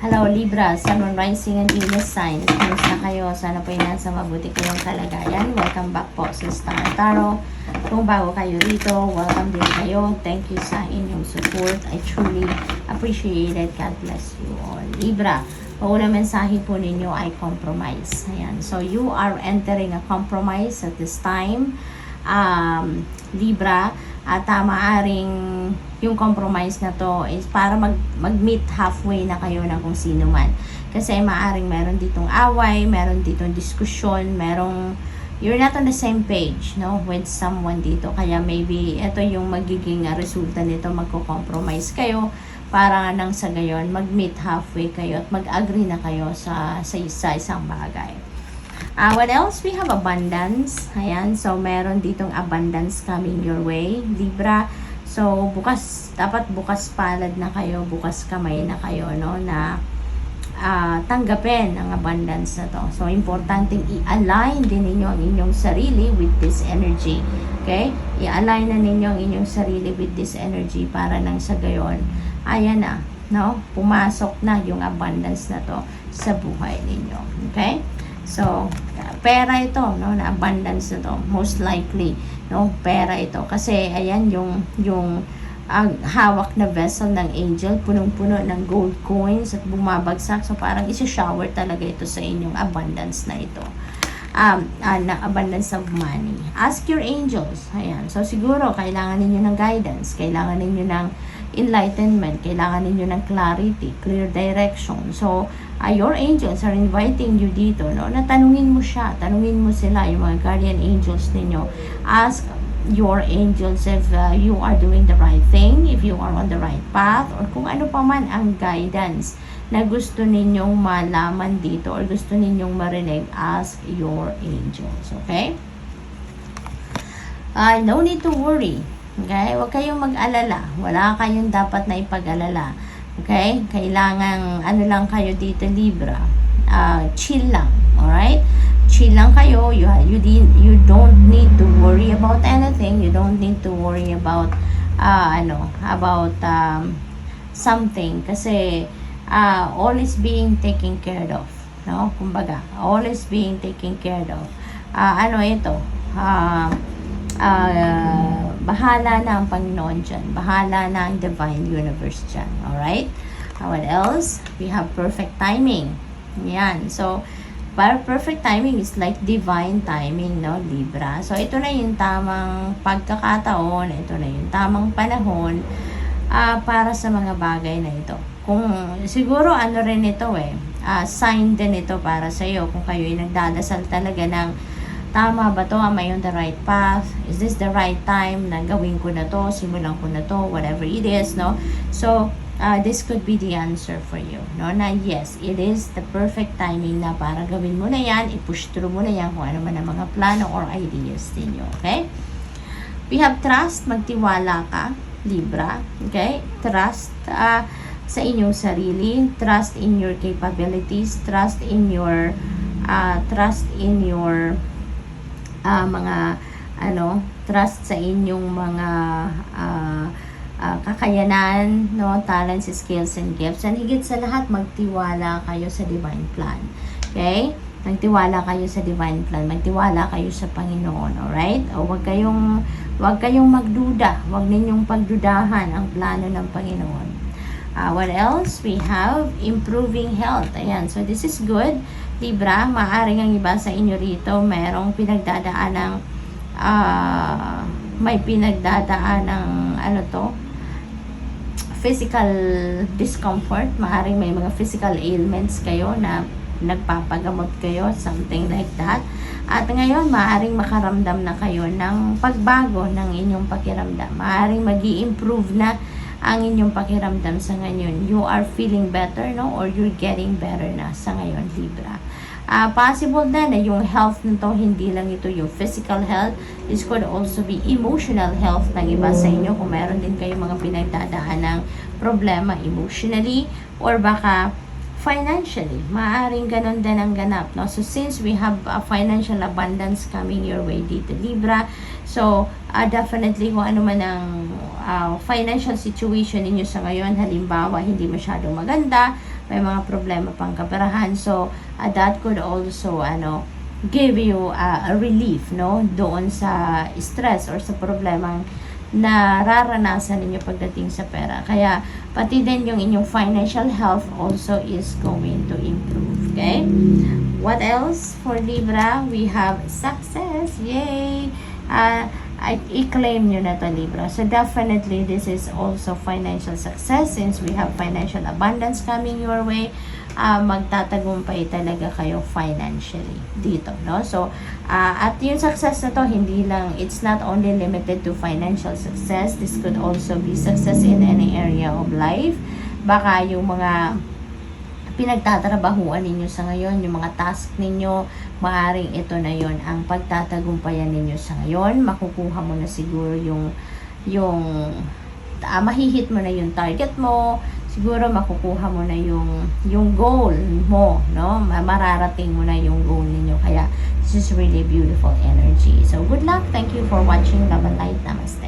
Hello Libra, Sun, Moon, Rising and Venus signs. Kamusta kayo? Sana po yun sa mabuti kayong kalagayan. Welcome back po sa Star Tarot. Kung bago kayo rito, welcome din kayo. Thank you sa inyong support. I truly appreciate it. God bless you all. Libra, paunang mensahe po ninyo ay compromise. Ayan. So you are entering a compromise at this time. Libra, at maaaring yung compromise na to is para mag-meet halfway na kayo na kung sino man. Kasi maaaring meron ditong away, meron ditong diskusyon, you're not on the same page, no, with someone dito. Kaya maybe ito yung magiging resulta nito, magko-compromise kayo para nang sa gayon mag-meet halfway kayo at mag-agree na kayo sa isang bagay. What else? We have abundance. Ayan. So, meron ditong abundance coming your way, Libra. So, dapat bukas palad na kayo, bukas kamay na kayo, no, na tanggapin ang abundance na to. So, importanteng i-align din ninyo ang inyong sarili with this energy. Okay? I-align na ninyo ang inyong sarili with this energy para nang sa gayon, ayan na, no? Pumasok na yung abundance na to sa buhay ninyo. Okay? So, pera ito, no, na abundance na to, most likely, no, pera ito. Kasi, ayan, yung hawak na vessel ng angel, punong-puno ng gold coins at bumabagsak. So, parang isa-shower talaga ito sa inyong abundance na ito. Na abundance of money. Ask your angels. Ayan. So, siguro, kailangan ninyo ng guidance, kailangan ninyo ng enlightenment, kailangan ninyo ng clarity, clear direction. So, your angels are inviting you dito, no, na tanungin mo sila, yung mga guardian angels ninyo. Ask your angels if you are doing the right thing, if you are on the right path, or kung ano pa man ang guidance na gusto ninyong malaman dito or gusto ninyong marinig. Ask your angels, okay? No need to worry. Okay? Huwag kayong mag-alala. Wala kayong dapat na ipag-alala. Okay? Kailangan, lang kayo dito, Libra. Chill lang. Alright? Chill lang kayo. You don't need to worry about anything. You don't need to worry about, something. Kasi, all is being taken care of. No? Kumbaga, all is being taken care of. Bahala na ang Panginoon dyan. Bahala na ang divine universe dyan. Alright? What else? We have perfect timing. Yan. So, perfect timing is like divine timing, no, Libra. So, ito na yung tamang pagkakataon. Ito na yung tamang panahon para sa mga bagay na ito. Kung siguro rin ito sign din ito para sa iyo kung kayo ay nagdadasal talaga ng tama ba to? Am I on the right path? Is this the right time na gawin ko na to? Simulan ko na to? Whatever it is, no? So, this could be the answer for you, no? Na yes, it is the perfect timing na para gawin mo na yan, i-push through mo na yan kung ano man ang mga plano or ideas ninyo, okay? We have trust, magtiwala ka, Libra, okay? Trust sa inyong sarili, trust in your capabilities, trust in your trust sa inyong mga kakayanan, no, talents, skills, and gifts. And higit sa lahat, magtiwala kayo sa divine plan. Okay? Magtiwala kayo sa divine plan. Magtiwala kayo sa Panginoon. Alright? O wag kayong magduda. Wag ninyong pagdudahan ang plano ng Panginoon. What else? We have improving health. Ayan. So, this is good. Libra, maaaring ang iba sa inyo rito may pinagdadaan ng physical discomfort. Maaaring may mga physical ailments kayo na nagpapagamot kayo, something like that. At ngayon, maaaring makaramdam na kayo ng pagbago ng inyong pakiramdam. Maaaring mag-i-improve na ang inyong pakiramdam sa ngayon. You are feeling better, no? Or you're getting better na sa ngayon, Libra. Possible na yung health nito, hindi lang ito yung physical health. This could also be emotional health ng iba sa inyo. Kung meron din kayo mga pinagdadaan ng problema emotionally or baka financially. Maaring ganun din ang ganap, no? So, since we have a financial abundance coming your way dito, Libra, so, definitely kung ano man ang financial situation ninyo sa ngayon, halimbawa, hindi masyadong maganda, may mga problema pang kaperahan. So, that could also, give you a relief, no? Doon sa stress or sa problemang nararanasan ninyo pagdating sa pera. Kaya, pati din yung inyong financial health also is going to improve. Okay? What else for Libra? We have success. Yay! I-claim nyo na to, Libra. So, definitely, this is also financial success since we have financial abundance coming your way. Magtatagumpay talaga kayo financially dito, no? So, at yung success na to, it's not only limited to financial success. This could also be success in any area of life. Baka yung mga pinagtatrabahuan ninyo sa ngayon, yung mga task ninyo, maaring ito na yon ang pagtatagumpayan ninyo sa ngayon. Makukuha mo na siguro mahihit mo na yung target mo, siguro makukuha mo na yung goal mo, no? Mararating mo na yung goal ninyo. Kaya, this is really beautiful energy. So, good luck. Thank you for watching. Love and light. Namaste.